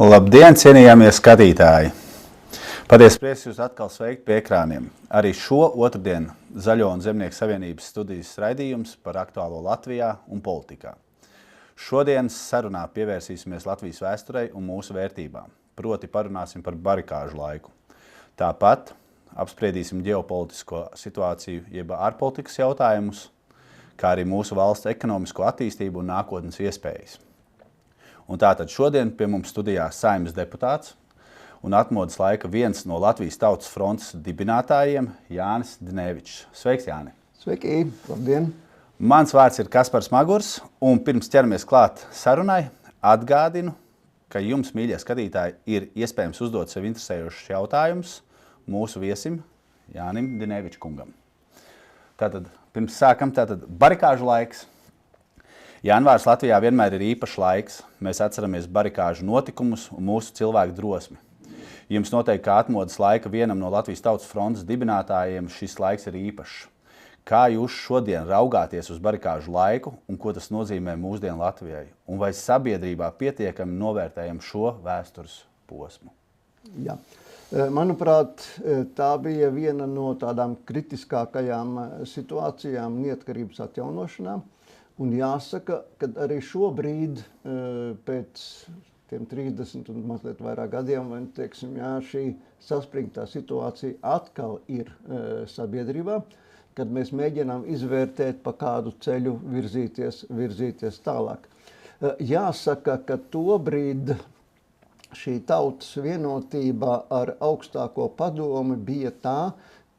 Labdien, cienījamie skatītāji! Patiesi prieks jūs atkal sveikt pie ekrāniem. Arī šo otrdienu Zaļo un Zemnieku savienības studijas raidījums par aktuālo Latvijā un politikā. Šodienas sarunā pievērsīsimies Latvijas vēsturei un mūsu vērtībām, proti parunāsim par barikāžu laiku. Tāpat apspriedīsim ģeopolitisko situāciju, jeb ārpolitikas jautājumus, kā arī mūsu valsts ekonomisko attīstību un nākotnes iespējas. Un tātad šodien pie mums studijā Saeimas deputāts un atmodas laika viens no Latvijas Tautas frontes dibinātājiem Jānis Dinevičs. Sveiks, Jāni! Sveiki! Labdien! Mans vārds ir Kaspars Magurs, un pirms ķeramies klāt sarunai, atgādinu, ka jums, mīļie skatītāji, ir iespējams uzdot sev interesējošus jautājumus mūsu viesim Jānim Dinevičkungam. Tātad, pirms sākam, barikāžu laiks. Janvārs Latvijā vienmēr ir īpašs laiks. Mēs atceramies barikāžu notikumus un mūsu cilvēku drosmi. Jums noteikti kā atmodas laika vienam no Latvijas Tautas frontes dibinātājiem šis laiks ir īpašs. Kā jūs šodien raugāties uz barikāžu laiku un ko tas nozīmē mūsdienu Latvijai? Un vai sabiedrībā pietiekami novērtējam šo vēstures posmu? Jā. Manuprāt, tā bija viena no tādām kritiskākajām situācijām neatkarības atjaunošanā. Un jāsaka, ka arī šobrīd, pēc tiem 30 un mazliet vairāk gadiem, teiksim, šī saspringtā situācija atkal ir sabiedrībā, kad mēs mēģinām izvērtēt, pa kādu ceļu virzīties tālāk. Jāsaka, ka tobrīd šī tautas vienotība ar augstāko padomi bija tā,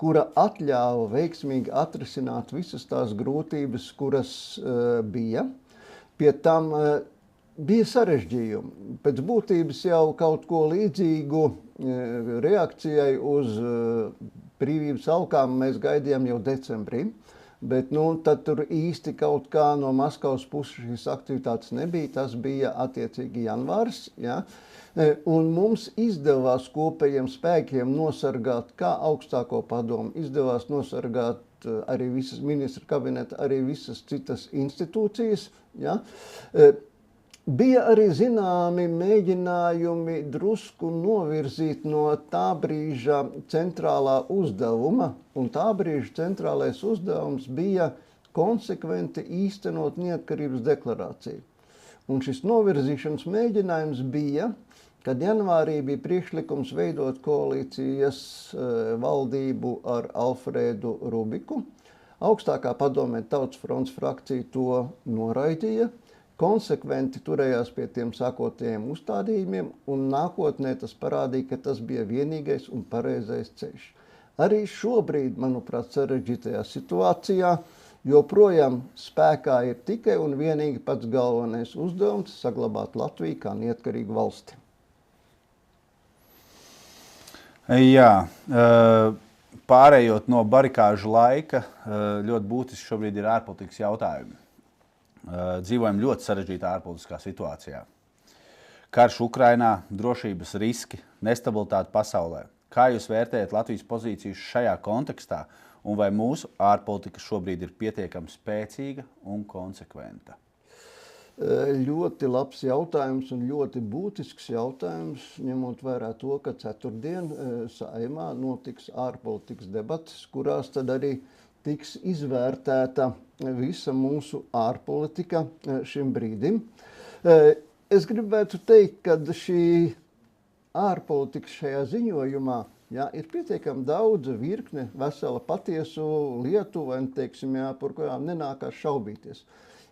kura atļāva veiksmīgi atrisināt visas tās grūtības, kuras bija. Pie tam bija sarežģījumi. Pēc būtības jau kaut ko līdzīgu reakcijai uz brīvības alkām mēs gaidījām jau decembrī, bet tad tur īsti kaut kā no Maskavas puses šīs aktivitātes nebija, tas bija attiecīgi janvārs, ja? Un mums izdevās kopējiem spēkiem nosargāt kā augstāko padomu, izdevās nosargāt arī visas ministra kabineta, arī visas citas institūcijas. Ja? Bija arī zināmi mēģinājumi drusku novirzīt no tā brīža centrālā uzdevuma, un tā brīža centrālais uzdevums bija konsekventi īstenot neatkarības deklarāciju. Un šis novirzīšanas mēģinājums bija, kad janvārī bija priekšlikums veidot koalīcijas valdību ar Alfrēdu Rubiku. Augstākā padomē Tautas frontes frakcija to noraidīja, konsekventi turējās pie tiem sākotnējiem uzstādījumiem, un nākotnē tas parādīja, ka tas bija vienīgais un pareizais ceļš. Arī šobrīd, manuprāt, sarežģītajā situācijā joprojām spēkā ir tikai un vienīgi pats galvenais uzdevums saglabāt Latviju kā neatkarīgu valsti. Jā, pārējot no barikāžu laika, ļoti būtiski šobrīd ir ārpolitikas jautājumi. Dzīvojam ļoti sarežģītā ārpolitiskā situācijā. Karš Ukrainā, drošības riski, nestabilitāte pasaulē. Kā jūs vērtējat Latvijas pozīcijas šajā kontekstā un vai mūsu ārpolitika šobrīd ir pietiekami spēcīga un konsekventa? Ļoti labs jautājums un ļoti būtisks jautājums, ņemot vērā to, ka ceturtdien Saeimā notiks ārpolitikas debates, kurās tad arī tiks izvērtēta visa mūsu ārpolitika šim brīdim. Es gribētu teikt, ka šī ārpolitika šajā ziņojumā ir pietiekami daudz virkne, vesela patiesu lietu, vai teiksim, par kurām nenākās šaubīties.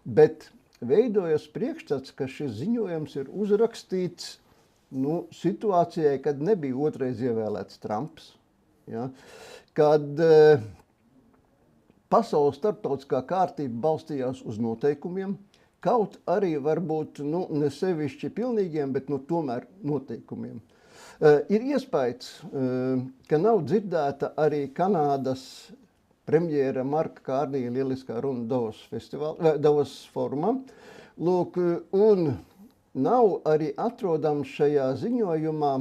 Bet veidojas priekšstats, ka šis ziņojums ir uzrakstīts situācijai, kad nebija otrais ievēlēts Trumps, kad pasaules starptautiskā kārtība balstījās uz noteikumiem, kaut arī varbūt ne sevišķi pilnīgiem, bet tomēr noteikumiem. Ir iespējas, ka nav dzirdēta arī Kanādas premjera Marka Kārnija lieliskā runa Davos fórumā. Lūk, un nav arī atrodams šajā ziņojumā,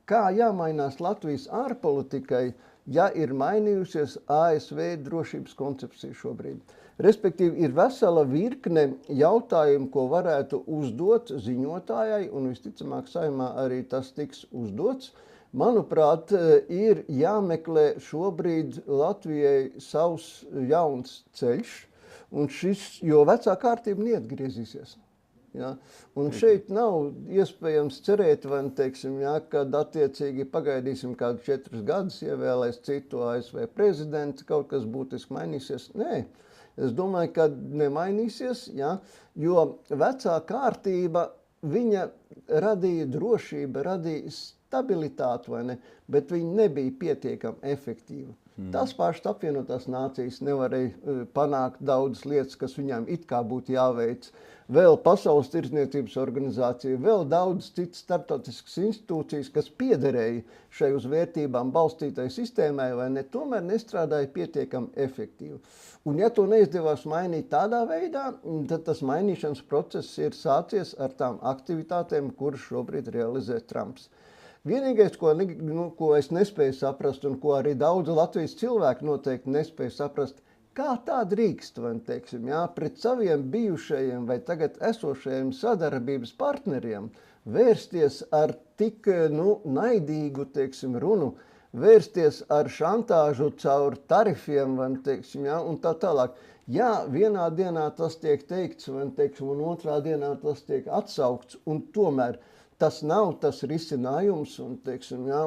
kā jāmainās Latvijas ārpolitikai, ja ir mainījusies ASV drošības koncepcija šobrīd. Respektīvi, ir vesela virkne jautājumu, ko varētu uzdot ziņotājai, un visticamāk Saeimā arī tas tiks uzdots. Manuprāt, ir jāmeklē šobrīd Latvijai savs jauns ceļš, un jo vecā kārtība neatgriezīsies. Ja? Un šeit nav iespējams cerēt, kad attiecīgi pagaidīsim kādu 4 gadus, ievēlēs citu ASV prezidentu, kaut kas būtiski mainīsies. Nē, es domāju, ka nemainīsies, ja? Jo vecā kārtība, viņa radīja drošību, radīja stabilitāti, vai ne? Bet viņa nebija pietiekami efektīva. Tās pašas apvienotās nācijas nevarēja panākt daudzas lietas, kas viņām it kā būtu jāveic. Vēl Pasaules tirdzniecības organizācija, vēl daudz citas starptautiskas institūcijas, kas piederēja šai uz vērtībām balstītai sistēmai, vai ne, tomēr nestrādāja pietiekami efektīvi. Un ja to neizdevās mainīt tādā veidā, tad tas mainīšanas process ir sācies ar tām aktivitātēm, kuras šobrīd realizē Trumps. Vienīgais, ko es nespēju saprast, un ko arī daudzi Latvijas cilvēki noteikti nespēja saprast, kā tā drīkst, pret saviem bijušajiem vai tagad esošajiem sadarbības partneriem vērsties ar tik naidīgu runu, vērsties ar šantāžu caur tarifiem, un tā tālāk. Jā, vienā dienā tas tiek teikts, un otrā dienā tas tiek atsaukts, un tomēr tas nav tas risinājums, un,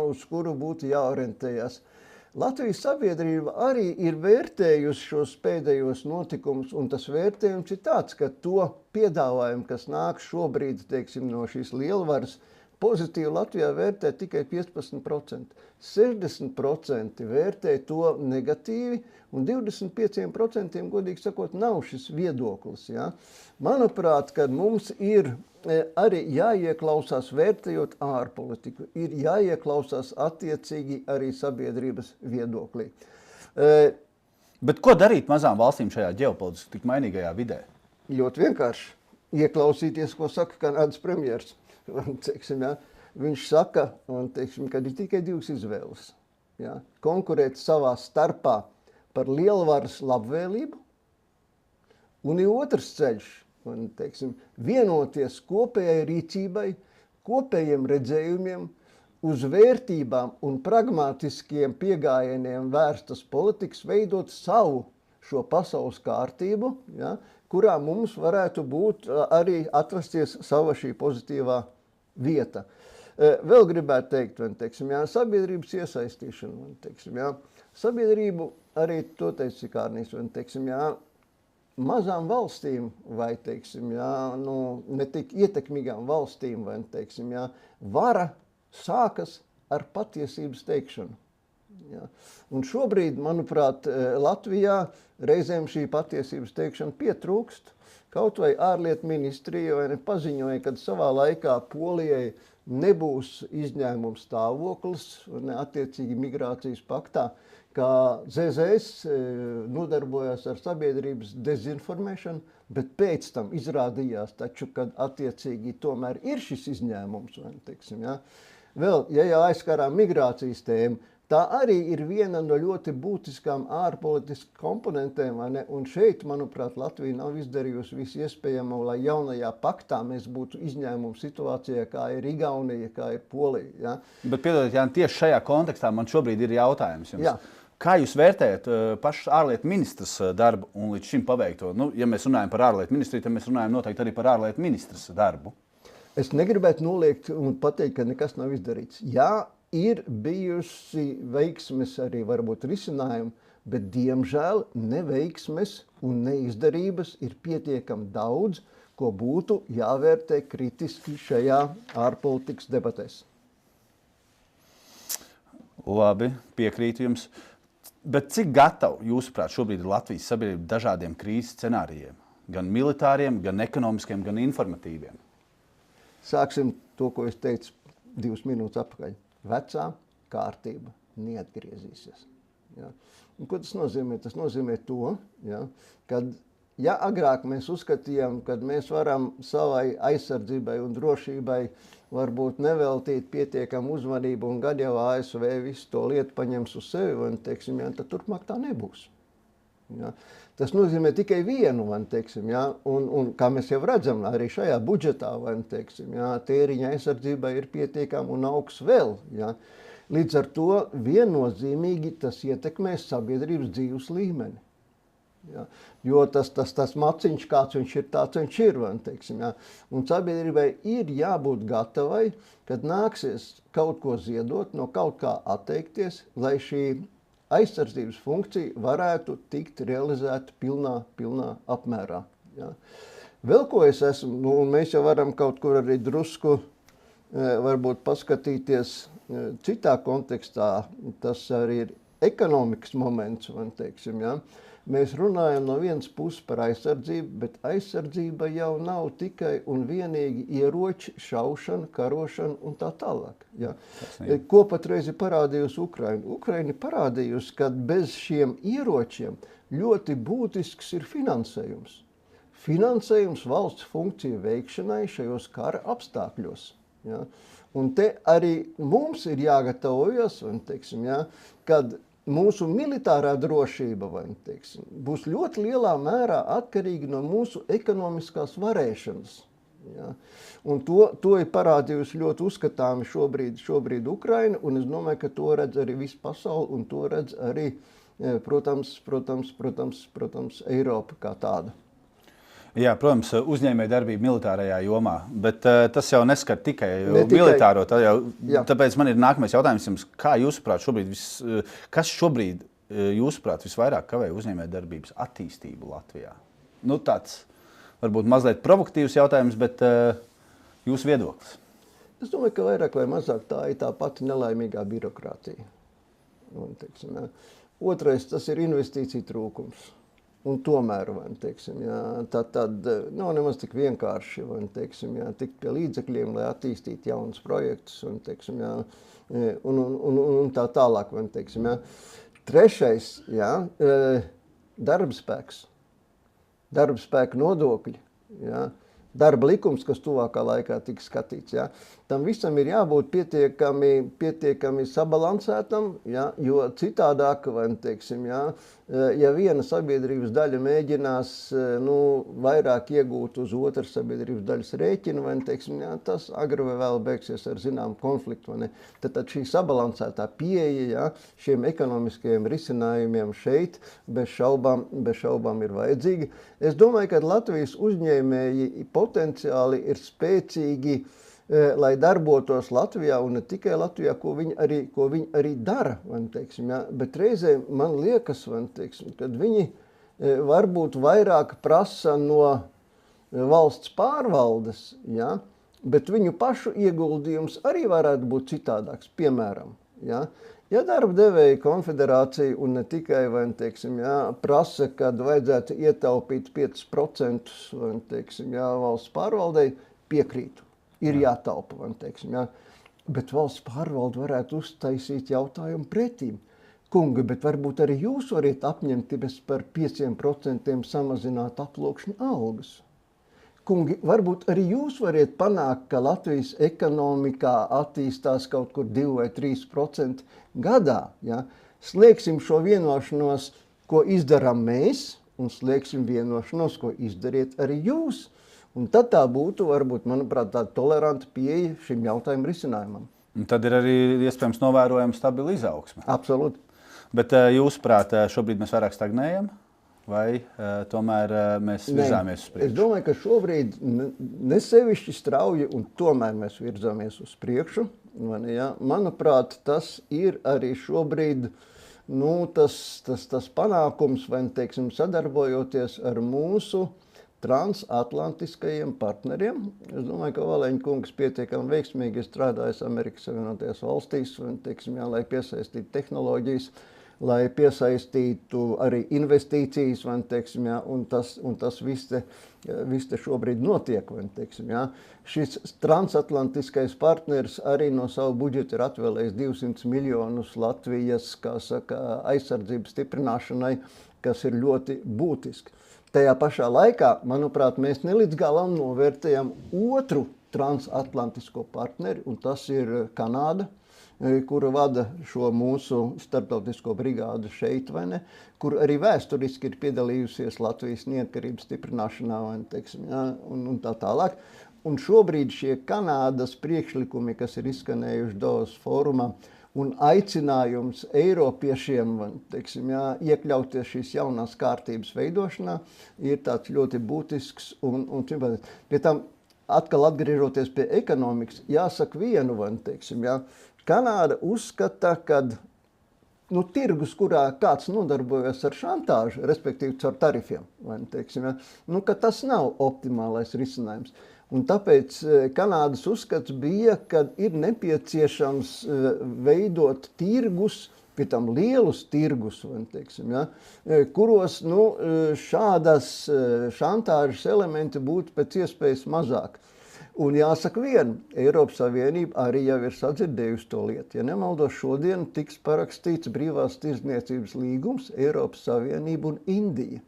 uz kuru būtu jāorientējas. Latvijas sabiedrība arī ir vērtējusi šos pēdējos notikumus, un tas vērtējums ir tāds, ka to piedāvājumu, kas nāk šobrīd, no šīs lielvaras, pozitīvi Latvijā vērtē tikai 15%. 60% vērtē to negatīvi, un 25% godīgi sakot nav šis viedoklis. Ja? Manuprāt, kad mums ir arī jāieklausās vērtējot ārpolitiku, ir jāieklausās attiecīgi arī sabiedrības viedoklī. Bet ko darīt mazām valstīm šajā ģeopolitiski tik mainīgajā vidē? Ļoti vienkārši. Ieklausīties, ko saka Kanādas premjers. Viņš saka, ka ir tikai 2 izvēles. Ja? Konkurēt savā starpā par lielvaras labvēlību, un ir otrs ceļš, vienoties kopējai rīcībai, kopējiem redzējumiem, uz vērtībām un pragmatiskiem piegājieniem vērstas politikas, veidot savu šo pasaules kārtību, ja, kurā mums varētu būt arī atrasties sava šī pozitīvā vieta. Vēl gribētu teikt, sabiedrības iesaistīšana, sabiedrību arī to teica Kārnis, mazām valstīm vai, ne tik ietekmīgām valstīm, vai, vara sākas ar patiesības teikšanu. Ja. Un šobrīd, manuprāt, Latvijā reizēm šī patiesības teikšana pietrūkst. Kaut vai ārlietu ministrija paziņoja, kad savā laikā Polijai nebūs izņēmums stāvoklis, attiecīgi migrācijas paktā, kā ZZS nodarbojas ar sabiedrības dezinformēšanu, bet pēc tam izrādījās taču, kad attiecīgi tomēr ir šis izņēmums. Ja. Vēl, ja jau aizskarām migrācijas tēmu, tā arī ir viena no ļoti būtiskām ārpolitiskām komponentēm, un šeit, manuprāt, Latvija nav izdarījusi visu iespējamo, lai jaunajā paktā mēs būtu izņēmumu situācijā, kā ir Igaunija, kā ir Polija. Ja? Bet, piedodiet, Jāni, tieši šajā kontekstā man šobrīd ir jautājums jums. Jā. Kā jūs vērtējat pašas ārlietu ministras darbu un līdz šim paveikto? Ja mēs runājam par ārlietu ministriju, tad mēs runājam noteikti arī par ārlietu ministras darbu. Es negribētu noliegt un pateikt, ka nekas nav izdarīts. Jā, ir bijusi veiksmes arī varbūt risinājumi, bet diemžēl neveiksmes un neizdarības ir pietiekami daudz, ko būtu jāvērtē kritiski šajā ārpolitikas debatēs. Labi, piekrītu jums. Bet cik gatavi, jūsuprāt, šobrīd ir Latvijas sabiedrība dažādiem krīzes scenārijiem? Gan militāriem, gan ekonomiskiem, gan informatīviem? Sāksim to, ko es teicu 2 minūtes atpakaļ. Vecā kārtība neatgriezīsies. Ja? Un ko tas nozīmē? Tas nozīmē to, ja, kad ja agrāk mēs uzskatījām, ka mēs varam savai aizsardzībai un drošībai varbūt neveltīt pietiekamu uzmanību un gad jau ASV visu to lietu paņems uz sevi, tad turpmāk tā nebūs. Ja. Tas nozīmē tikai vienu, teiksim, ja. Un kā mēs jau redzam, arī šajā budžetā, teiksim, ja, tēriņa aizsardzībai ir pietiekami un augsts vēl. Ja. Līdz ar to viennozīmīgi tas ietekmēs sabiedrības dzīves līmeni. Ja. Jo tas maciņš, kāds viņš ir, tāds viņš ir. Teiksim, ja. Un sabiedrībai ir jābūt gatavai, kad nāksies kaut ko ziedot, no kaut kā atteikties, lai šī aizsardzības funkcija varētu tikt realizēta pilnā apmērā. Ja. Vēl ko es esmu, un mēs jau varam kaut kur arī drusku varbūt paskatīties citā kontekstā, tas arī ir ekonomikas moments, teiksim, ja. Mēs runājam no vienas puses par aizsardzību, bet aizsardzība jau nav tikai un vienīgi ieroči, šaušana, karošana un tā tālāk. Ja. Ko patreiz ir parādījusi Ukraina? Ukraina ir parādījusi, ka bez šiem ieročiem ļoti būtisks ir finansējums. Finansējums valsts funkciju veikšanai šajos kara apstākļos. Ja. Un te arī mums ir jāgatavojas, teiksim, ja, kad mūsu militārā drošība teiksim, būs ļoti lielā mērā atkarīga no mūsu ekonomiskās varēšanas. Ja? Un to ir parādījusi ļoti uzskatāmi šobrīd Ukraina, un es domāju, ka to redz arī visa pasaule, un to redz arī, protams, Eiropa kā tāda. Jā, protams, uzņēmēja darbība militārajā jomā, bet tas jau neskar tikai militāro. Tāpēc man ir nākamais jautājums jums, kas šobrīd, jūsuprāt, visvairāk kavē uzņēmēja darbības attīstību Latvijā? Nu, tāds varbūt mazliet provokatīvs jautājums, bet jūsu viedoklis. Es domāju, ka vairāk vai mazāk tā ir tā pati nelaimīgā birokrātija. Teiksim, ja. Otrais, tas ir investīcija trūkums. Un tomēr, teiksim, jā, tad nav nemaz tik vienkārši, teiksim, jā, tikt pie līdzekļiem, lai attīstītu jaunus projektus, teiksim, jā, un tā tālāk, teiksim, jā. Trešais, jā, darbspēks, darbspēka nodokļi, jā, darba likums, kas tuvākā laikā tiks skatīts, jā. Tam visam ir jābūt pietiekami sabalansētam, jā, jo citādāk, teiksim, jā, ja viena sabiedrības daļa mēģinās vairāk iegūt uz otras sabiedrības daļas rēķinu, teiksim, jā, tas agri vai vēl beigsies ar zināmu konfliktu. Tad šī sabalansētā pieeja, jā, šiem ekonomiskajiem risinājumiem šeit bez šaubām ir vajadzīga. Es domāju, ka Latvijas uzņēmēji potenciāli ir spēcīgi, lai darbotos Latvijā un ne tikai Latvijā, ko viņi arī dara, teiksim, ja? Bet reizē man liekas, teiksim, kad viņi varbūt vairāk prasa no valsts pārvaldes, ja? Bet viņu pašu ieguldījums arī varētu būt citādāks, piemēram. Ja? Ja darba devēja konfederācija un ne tikai teiksim, ja, prasa, kad vajadzētu ietaupīt 5% teiksim, ja, valsts pārvaldei, piekrītu. Ir jātaupa, teiksim, ja. Bet valsts pārvalde varētu uztaisīt jautājumu pretīm. Kungi, bet varbūt arī jūs varat apņemties par 5% samazināt aploksņu algas. Kungi, varbūt arī jūs varat panākt, ka Latvijas ekonomikā attīstās kaut kur 2 vai 3% gadā. Ja? Slēgsim šo vienošanos, ko izdarām mēs, un slēgsim vienošanos, ko izdariet arī jūs. Un tad tā būtu, varbūt, manuprāt, tāda toleranta pieeja šim jautājumu risinājumam. Un tad ir arī iespējams novērojama stabila izaugsme. Absolūti. Bet jūsuprāt, šobrīd mēs vairāk stagnējam, vai tomēr mēs virzāmies uz priekšu? Es domāju, ka šobrīd nesevišķi strauji, un tomēr mēs virzāmies uz priekšu. Ja? Manuprāt, tas ir arī šobrīd tas panākums, vai, teiksim, sadarbojoties ar mūsu transatlantiskajiem partneriem. Es domāju, ka Valeņa kungs pietiekami veiksmīgi strādājas Amerikas Savienotajās valstīs, teiksim, jā, lai piesaistītu tehnoloģijas, lai piesaistītu arī investīcijas, teiksim, jā, un tas viss te šobrīd notiek. Teiksim, jā. Šis transatlantiskais partners arī no savu budžetu ir atvēlējis 200 miljonus Latvijas, kā saka, aizsardzības stiprināšanai, kas ir ļoti būtiski. Tajā pašā laikā, manuprāt, mēs nelīdz galam novērtējam otru transatlantisko partneri, un tas ir Kanāda, kura vada šo mūsu starptautisko brigādu šeit, vai ne, kur arī vēsturiski ir piedalījusies Latvijas neatkarības stiprināšanā, vai ne, teiksim, ja, un tā tālāk. Un šobrīd šie Kanādas priekšlikumi, kas ir izskanējuši Davos fórumā, un aicinājums Eiropiešiem, teiksim, jā, iekļauties šīs jaunās kārtības veidošanā, ir tāds ļoti būtisks un pie tam atkal atgriežoties pie ekonomikas, jāsaka vienu, teiksim, jā, Kanāda uzskata, kad tirgus, kurā kāds nodarbojas ar šantāžu, respektīvi caur tarifiem, teiksim, ja, ka tas nav optimālais risinājums. Un tāpēc Kanādas uzskats bija, ka ir nepieciešams veidot tirgus, pie tam lielus tirgus, teiksim, ja, kuros šādas šantāžas elementi būtu pēc iespējas mazāk. Un jāsaka vienu, Eiropas Savienība arī jau ir sadzirdējusi to lietu. Ja nemaldos, šodien tiks parakstīts brīvās tirdzniecības līgums Eiropas Savienība un Indija.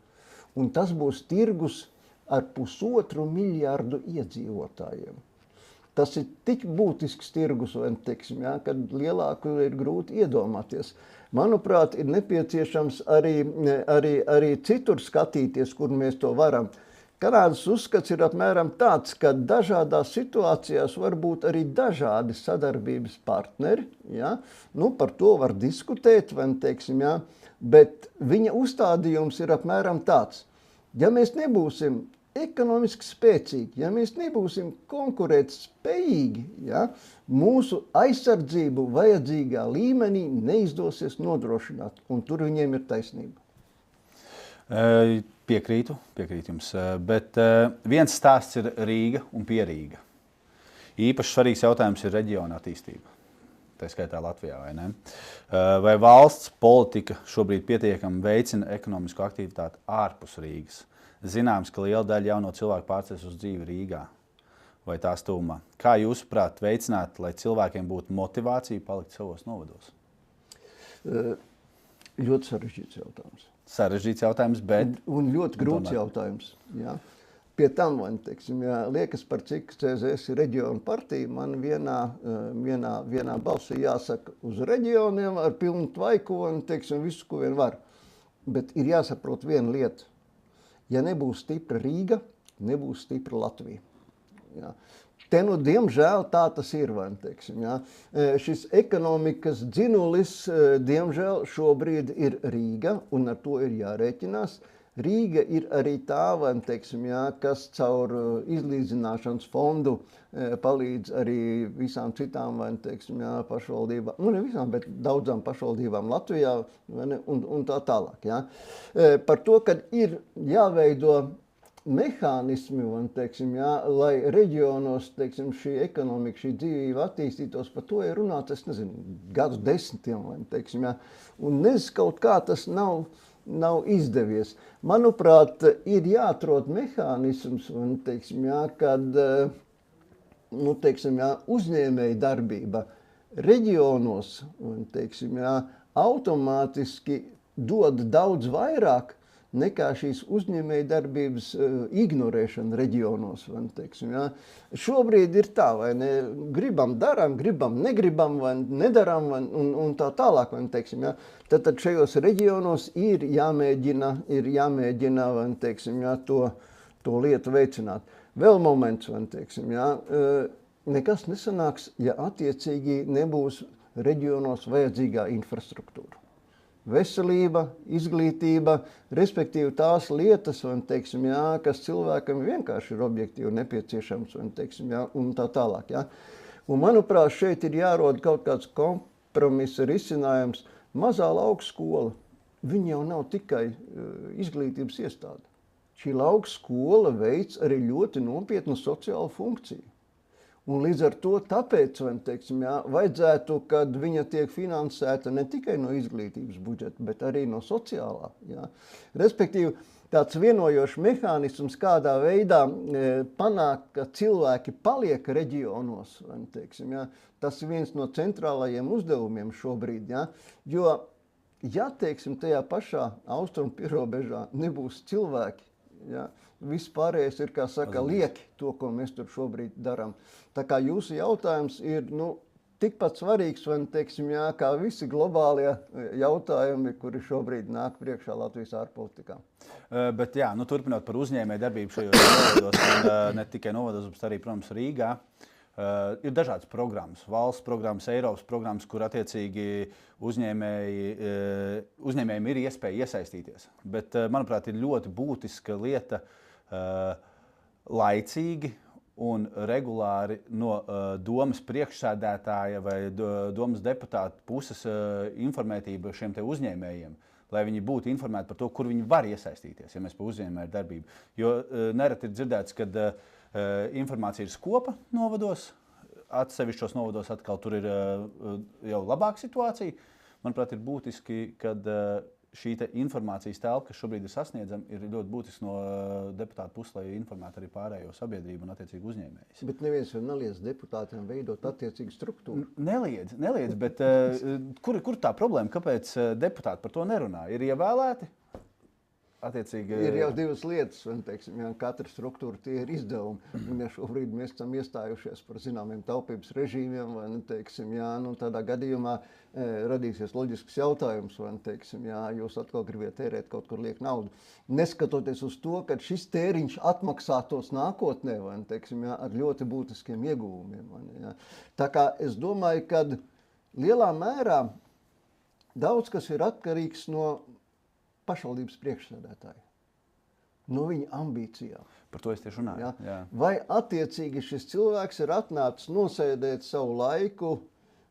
Un tas būs tirgus ar 1,5 miljardu iedzīvotājiem. Tas ir tik būtisks tirgus, teiksim, ja, kad lielāku ir grūti iedomāties. Manuprāt, ir nepieciešams arī citur skatīties, kur mēs to varam. Kanādas uzskats ir apmēram tāds, ka dažādās situācijās var būt arī dažādi sadarbības partneri. Ja? Par to var diskutēt, teiksim, ja? Bet viņa uzstādījums ir apmēram tāds. Ja mēs nebūsim ekonomiski spēcīgi, ja mēs nebūsim konkurēt spējīgi, ja? Mūsu aizsardzību vajadzīgā līmenī neizdosies nodrošināt, un tur viņiem ir taisnība. Piekrītu jums, bet viens stāsts ir Rīga un Pierīga. Īpaši svarīgs jautājums ir reģiona attīstība, tā skaitā Latvijā, vai ne? Vai valsts politika šobrīd pietiekami veicina ekonomisko aktivitāti ārpus Rīgas? Zināms, ka liela daļa jauno cilvēku pārceļas uz dzīvi Rīgā vai tās tuvumā. Kā jūsuprāt veicināt, lai cilvēkiem būtu motivācija palikt savos novados? Ļoti sarežģīts jautājums. Sarežģīts jautājums, bet... Un ļoti grūts jautājums. Jā. Pie tam, teiksim, jā, liekas par cik CZS ir reģionu partija, man vienā balsī jāsaka uz reģioniem ar pilnu tvaiku un, teiksim, visu, ko vien var. Bet ir jāsaprot viena lieta. Ja nebūs stipra Rīga, nebūs stipra Latvija. Jā. Te diemžēl tā tas ir, teiksim, jā. Šis ekonomikas dzinulis, diemžēl, šobrīd ir Rīga, un ar to ir jārēķinās. Rīga ir arī tā, teiksim, jā, kas caur izlīdzināšanas fondu palīdz arī visām citām, teiksim, jā, pašvaldībām, ne visām, bet daudzām pašvaldībām Latvijā, un tā tālāk. Jā. Par to, kad ir jāveido mehānismi, teiksim, jā, lai reģionos, teiksim, šī ekonomika, šī dzīvība attīstītos, par to ir runāts, es nezinu, gadu desmitiem, teiksim, jā, un kaut kā tas nav izdevies. Manuprāt, ir jāatrod mehānisms, teiksim, jā, kad, teiksim, jā, uzņēmēja darbība reģionos, teiksim, jā, automātiski dod daudz vairāk nekā šīs uzņēmēja darbības ignorēšana reģionos. Teiksim, ja. Šobrīd ir tā, vai ne? Gribam daram, gribam negribam, vai nedaram, un tā tālāk. Teiksim, ja. Tad šajos reģionos ir jāmēģina teiksim, ja, to lietu veicināt. Vēl moments, teiksim, ja. Nekas nesanāks, ja attiecīgi nebūs reģionos vajadzīgā infrastruktūra. Veselība, izglītība, respektīvi tās lietas, teiksim, jā, kas cilvēkam vienkārši ir objektīvi nepieciešams, teiksim, jā, un tā tālāk. Jā. Un, manuprāt, šeit ir jārod kaut kāds kompromisa risinājums. Mazā lauka skola, viņa jau nav tikai izglītības iestāde. Šī lauka skola veic arī ļoti nopietnu sociālu funkciju. Un līdz ar to tāpēc, teiksim, jā, vajadzētu, kad viņa tiek finansēta ne tikai no izglītības budžeta, bet arī no sociālā. Jā. Respektīvi, tāds vienojošs mehānisms, kādā veidā panākt, ka cilvēki paliek reģionos, teiksim, jā, tas ir viens no centrālajiem uzdevumiem šobrīd. Jā. Jo, ja, teiksim, tajā pašā austrumu pierobežā nebūs cilvēki, jā, viss pārējais ir, kā saka, lieki to, ko mēs tur šobrīd darām. Tā kā jūsu jautājums ir, tikpat svarīgs, vai, teiksim, jā, kā visi globālie jautājumi, kuri šobrīd nāk priekšā Latvijas ārpolitikā. Bet jā, nu, turpinot par uzņēmēju darbību šajos novados, un ne tikai novados, bet arī, protams, Rīgā, ir dažādas programmas, valsts programmas, Eiropas programmas, kur attiecīgi uzņēmējiem ir iespēja iesaistīties. Bet, manuprāt, ir ļoti būtiska lieta laicīgi un regulāri no domas priekšsēdētāja vai domas deputāta puses informētība šiem te uzņēmējiem, lai viņi būtu informēti par to, kur viņi var iesaistīties, ja mēs par uzņēmēju darbību. Jo nereti ir dzirdēts, ka informācija ir skopa novados, atsevišķos novados atkal tur ir jau labāka situācija. Manuprāt, ir būtiski, kad šī informācijas telpa, kas šobrīd ir sasniedzama, ir ļoti būtiski no deputāta puses, lai informētu arī pārējo sabiedrību un attiecīgi uzņēmējus. Bet neviens jau neliedz deputātiem veidot attiecīgu struktūru. Neliedz, bet kur tā problēma? Kāpēc deputāti par to nerunā? Ir ievēlēti? Attiecīgi... Ir jau divas lietas, un, teiksim, jā, katra struktūra tie ir izdevumi. Un, ja šobrīd mēs esam iestājušies par zināmiem taupības režīmiem, vai, teiksim, jā, nu, tādā gadījumā radīsies loģisks jautājums, vai, teiksim, jā, jūs atkal gribat tērēt kaut kur liek naudu. Neskatoties uz to, ka šis tēriņš atmaksātos nākotnē, vai, teiksim, jā, ar ļoti būtiskiem ieguvumiem. Vai, jā. Tā kā es domāju, ka lielā mērā daudz kas ir atkarīgs no pašvaldības priekšsēdētāji, no viņa ambīcijām. Par to es tieši runāju. Jā. Vai attiecīgi šis cilvēks ir atnācis nosēdēt savu laiku,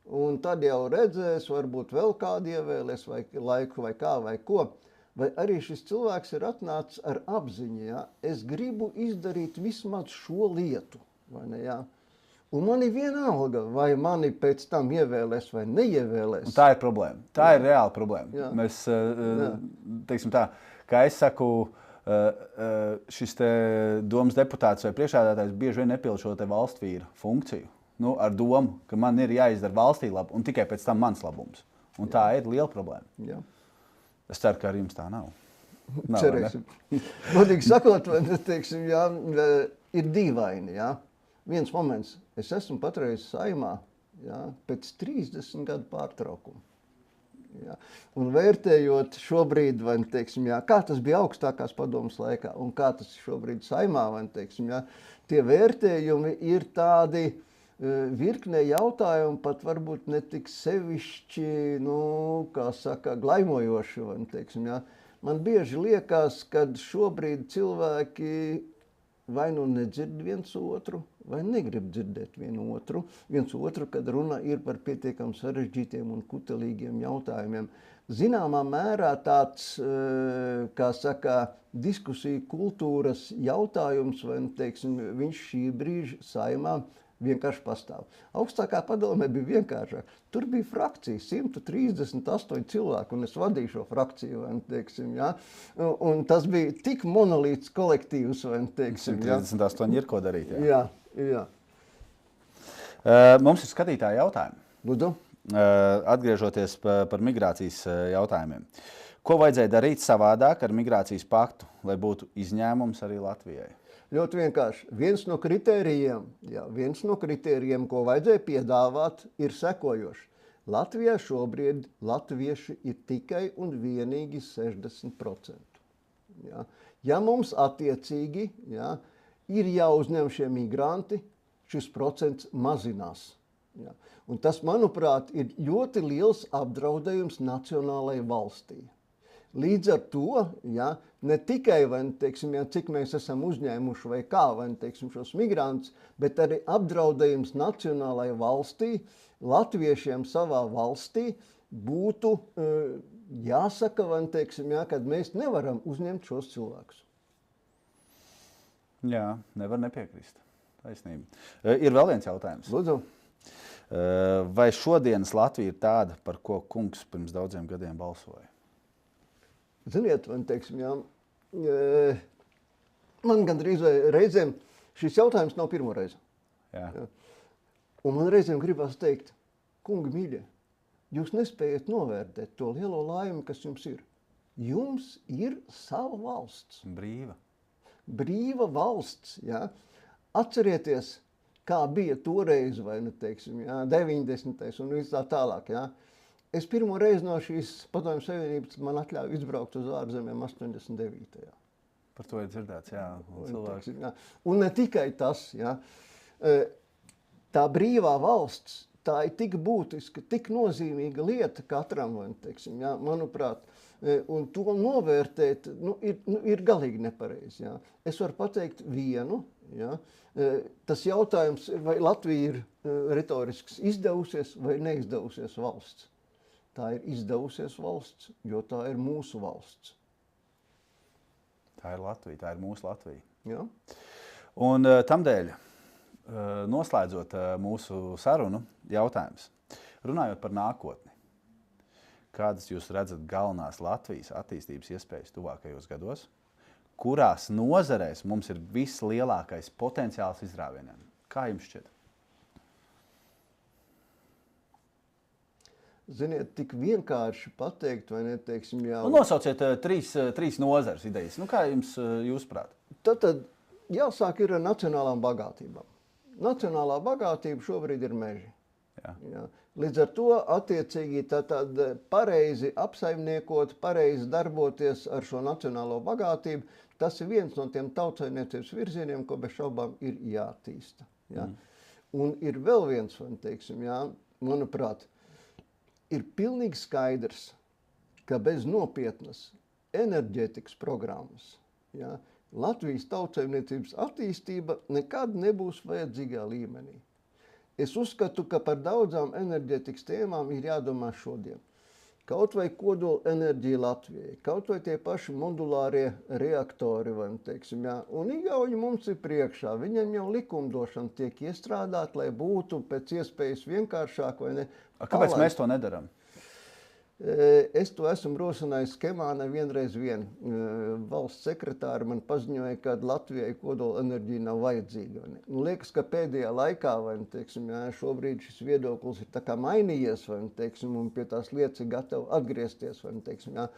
un tad jau redzēs, varbūt vēl kādu ievēlēs, vai laiku, vai kā, vai ko. Vai arī šis cilvēks ir atnācis ar apziņu, jā, es gribu izdarīt vismaz šo lietu, vai ne, jā. Un man ir vienalga, vai mani pēc tam ievēlēs vai neievēlēs. Un tā ir problēma. Tā ir reāla problēma. Jā. Mēs, teiksim tā, kā es saku, šis te domas deputāts vai priekšsēdētājs bieži vien nepild šo te valstsvīra funkciju. Nu, ar domu, ka man ir jāizdara valstī labu un tikai pēc tam mans labums. Un tā ir liela problēma. Jā. Es ceru, ka ar jums tā nav. Cerēsim. Godīgi sakot, teiksim, jā, ir dīvaini, jā. Viens moments, es esmu patreiz Saeimā, jā, pēc 30 gadu pārtraukuma. Jā. Un vērtējot šobrīd, vai, teiksim, jā, kā tas bija augstākās padomas laikā un kā tas šobrīd Saeimā, vai, teiksim, jā, tie vērtējumi ir tādi virknē jautājumu, pat varbūt ne tik sevišķi, nu, kā saka, glaimojoši, vai, teiksim, jā. Man bieži liekas, ka šobrīd cilvēki vai nu nedzird viens otru, vai negrib dzirdēt viens otru, kad runa ir par pietiekami sarežģītiem un kutelīgiem jautājumiem. Zināmā mērā tāds, kā saka, diskusiju kultūras jautājums, vai, teiksim, viņš šī brīža Saeimā vienkārši pastāv. Augstākā padomē bija vienkāršāk. Tur bija frakcija, 138 cilvēku, un es vadīju šo frakciju, vai, teiksim, jā. Un tas bija tik monolīts kolektīvs, vai, teiksim, 138 ir ko darīt, jā. Jā. Mums ir skatītāji jautājumi. Lūdzu. Atgriežoties par migrācijas jautājumiem. Ko vajadzēja darīt savādāk ar migrācijas paktu, lai būtu izņēmums arī Latvijai? Ļoti vienkārši. Viens no kritērijiem, ko vajadzēja piedāvāt, ir sekojoši. Latvijā šobrīd latvieši ir tikai un vienīgi 60%. Jā. Ja mums attiecīgi, jā, ir jāuzņem šie migranti, šis procents mazinās. Jā. Un tas, manuprāt, ir ļoti liels apdraudējums nacionālajai valstī. Līdz ar to, ja, ne tikai, vai, teiksim, ja, cik mēs esam uzņēmuši vai kā, vai, teiksim, šos migrantus, bet arī apdraudējums nacionālajai valstī, latviešiem savā valstī būtu jāsaka, vai, teiksim, ja, kad mēs nevaram uzņemt šos cilvēkus. Jā, nevar nepiekrist. Taisnība. Ir vēl viens jautājums. Lūdzu. Vai šodienas Latvija ir tāda, par ko kungs pirms daudziem gadiem balsoja? Ziniet, man, teiksim, jā, man gandrīz reizēm šis jautājums nav pirmo reizi. Jā. Jā. Un man reizēm gribas teikt, kungi mīļie, jūs nespējat novērtēt to lielo laimi, kas jums ir. Jums ir sava valsts. Brīva. Brīva valsts, jā. Atcerieties, kā bija toreiz, vai, nu, teiksim, jā, 90. un viss tā tālāk, jā. Es pirmo reizi no šīs Padomju Savienības man atļauju izbraukt uz ārzemēm 89. Par to ir dzirdēts, jā. Teiksim, jā. Un ne tikai tas, jā. Tā brīvā valsts, tā ir tik būtiska, tik nozīmīga lieta katram, teiksim, jā, manuprāt, un to novērtēt, ir galīgi nepareizi, jā. Es varu pateikt vienu, jā. Tas jautājums, vai Latvija ir retorisks izdevusies vai neizdevusies valsts. Tā ir izdevusies valsts, jo tā ir mūsu valsts. Tā ir Latvija, tā ir mūsu Latvija. Jā. Un tamdēļ, noslēdzot mūsu sarunu, jautājums. Runājot par nākotni, kādas jūs redzat galvenās Latvijas attīstības iespējas tuvākajos gados? Kurās nozarēs mums ir vislielākais potenciāls izrāvieniem? Kā jums šķiet? Ziniet, tik vienkārši pateikt, vai ne, teiksim, jau... Nosauciet trīs nozares idejas. Kā jūsuprāt? Tad jāsāk ir ar nacionālām bagātībām. Nacionālā bagātība šobrīd ir meži. Jā. Jā. Līdz ar to attiecīgi tad pareizi apsaimniekot, pareizi darboties ar šo nacionālo bagātību, tas ir viens no tiem tautsaimniecības virzieniem, ko bez šaubām ir jātīsta. Jā. Un ir vēl viens, teiksim, jā, manuprāt, ir pilnīgi skaidrs, ka bez nopietnas enerģētikas programmas, jā, Latvijas tautsaimniecības attīstība nekad nebūs vajadzīgā līmenī. Es uzskatu, ka par daudzām enerģētikas tēmām ir jādomā šodien. Kaut vai kodola enerģija Latvijai, kaut vai tie paši modulārie reaktori, vai, teiksim, jā, un igauņi mums ir priekšā, viņam jau likumdošana tiek iestrādāt, lai būtu pēc iespējas vienkāršāk, vai ne? Kāpēc mēs to nedaram? Es to esmu rosinājis Kemānai vienreiz vien. Valsts sekretāri man paziņoja, ka Latvijai kodola enerģija nav vajadzīga. Liekas, ka pēdējā laikā, vai, teiksim, jā, šobrīd šis viedoklis ir tā kā mainījies, vai, teiksim, un pie tās lietas ir gatavi atgriezties. Vai, teiksim, jā.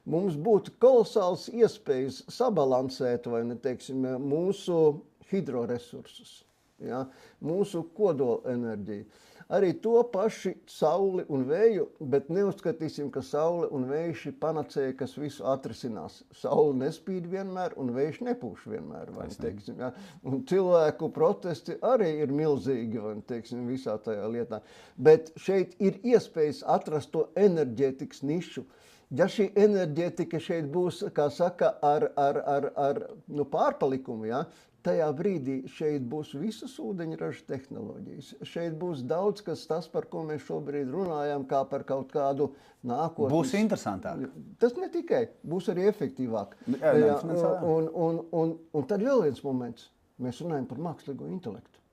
Mums būtu kolosāls iespējas sabalansēt, vai, teiksim, mūsu hidroresursus, jā, mūsu kodola enerģiju. Arī to paši sauli un vēju, bet neuzskatīsim, ka saule un vējš ir panacēja, kas visu atrisinās. Saule nespīd vienmēr un vējš nepūš vienmēr. Vai, teiksim, ja? Un cilvēku protesti arī ir milzīgi, vai, teiksim, visā tajā lietā. Bet šeit ir iespējas atrast to enerģētikas nišu. Ja šī enerģētika šeit būs, kā saka, ar pārpalikumu, ja? Tajā brīdī šeit būs visas ūdeņraža tehnoloģijas. Šeit būs daudz, kas tas, par ko mēs šobrīd runājam, kā par kaut kādu nākotnes... Būs interesantāk. Tas ne tikai, būs arī efektīvāk. Jā, un tad vēl viens moments. Mēs runājam par mākslīgo intelektu.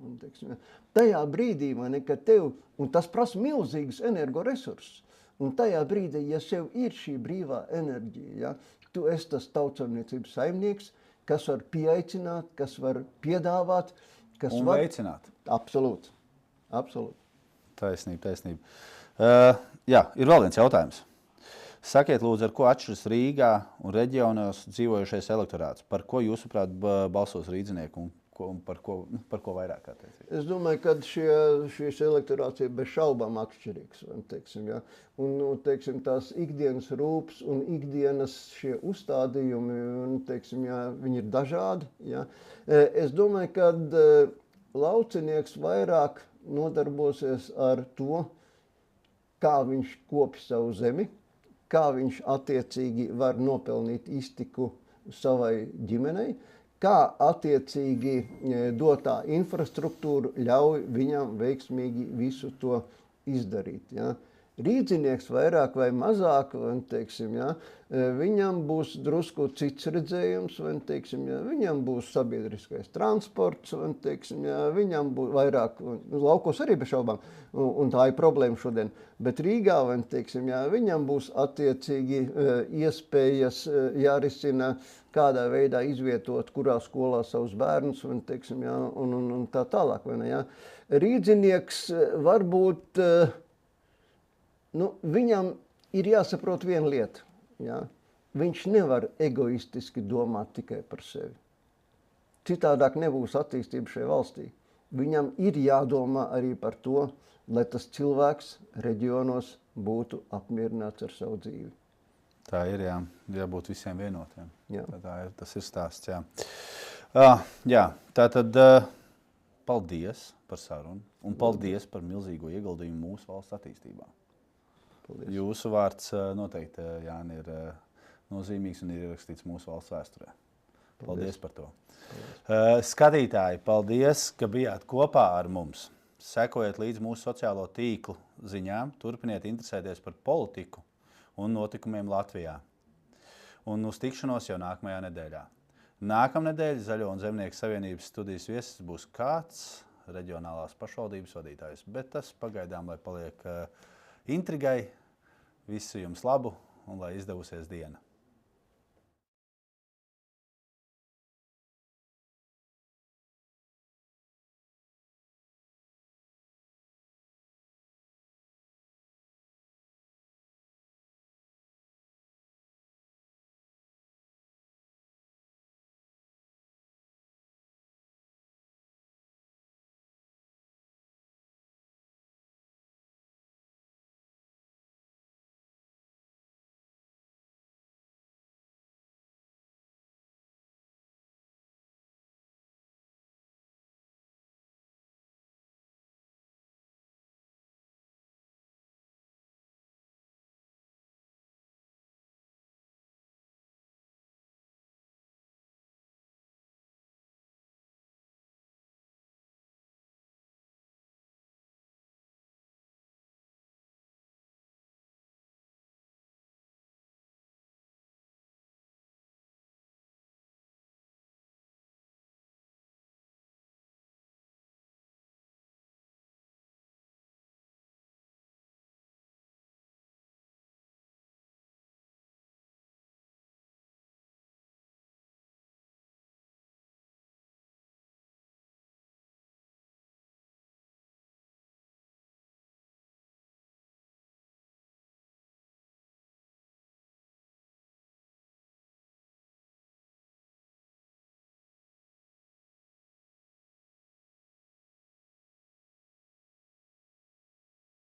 Un, teiksim, tajā brīdī, man ir, ka tev, un tas prasa milzīgas energoresursus, un tajā brīdī, ja sev ir šī brīvā enerģija, ja, tu esi tas tautsaimniecības saimnieks, kas var pieaicināt, kas var piedāvāt, kas un var... veicināt. Absolūti. Absolūti. Taisnība. Jā, ir vēl viens jautājums. Sakiet, lūdzu, ar ko atšķiras Rīgā un reģionos dzīvojušais elektorāts? Par ko jūsuprāt balsos rīdzinieki un par ko vairāk attiecīgi? Es domāju, ka šīs elektorāts ir bez šaubām atšķirīgs. Teiksim, ja? Un, teiksim, tās ikdienas rūpes un ikdienas šie uzstādījumi, teiksim, ja, viņi ir dažādi. Ja? Es domāju, ka laucinieks vairāk nodarbosies ar to, kā viņš kopj savu zemi, kā viņš attiecīgi var nopelnīt iztiku savai ģimenei, kā attiecīgi dotā infrastruktūra ļauj viņam veiksmīgi visu to izdarīt. Ja? Rīdzinieks vairāk vai mazāk, teiksim, ja? Viņam būs drusku cits redzējums, teiksim, ja? Viņam būs sabiedriskais transports, teiksim, ja? Viņam būs vairāk, laukos arī bez šaubām, un tā ir problēma šodien, bet Rīgā, teiksim, ja? Viņam būs attiecīgi iespējas jārisina, kādā veidā izvietot, kurā skolā savus bērnus, teiksim, ja? un tā tālāk. Vai ne, ja? Rīdzinieks varbūt... viņam ir jāsaprot viena lieta. Ja? Viņš nevar egoistiski domāt tikai par sevi. Citādāk nebūs attīstība šajā valstī. viņam ir jādomā arī par to, lai tas cilvēks reģionos būtu apmierināts ar savu dzīvi. Tā ir, jā. Jābūt visiem vienotiem. Jā. Tas ir stāsts, jā. Jā, tātad paldies par sarunu un paldies par milzīgo ieguldījumu mūsu valsts attīstībā. Paldies. Jūsu vārds noteikti, Jāni, ir nozīmīgs un ir ierakstīts mūsu valsts vēsturē. Paldies par to. Paldies. Skatītāji, paldies, ka bijāt kopā ar mums. Sekojiet līdz mūsu sociālo tīklu ziņām, turpiniet interesēties par politiku un notikumiem Latvijā. Un uz tikšanos jau nākamajā nedēļā. Nākamnedēļ Zaļo un Zemnieku savienības studijas viesis būs kāds reģionālās pašvaldības vadītājs, bet tas pagaidām, lai paliek intrigai. Visu jums labu un lai izdevusies diena!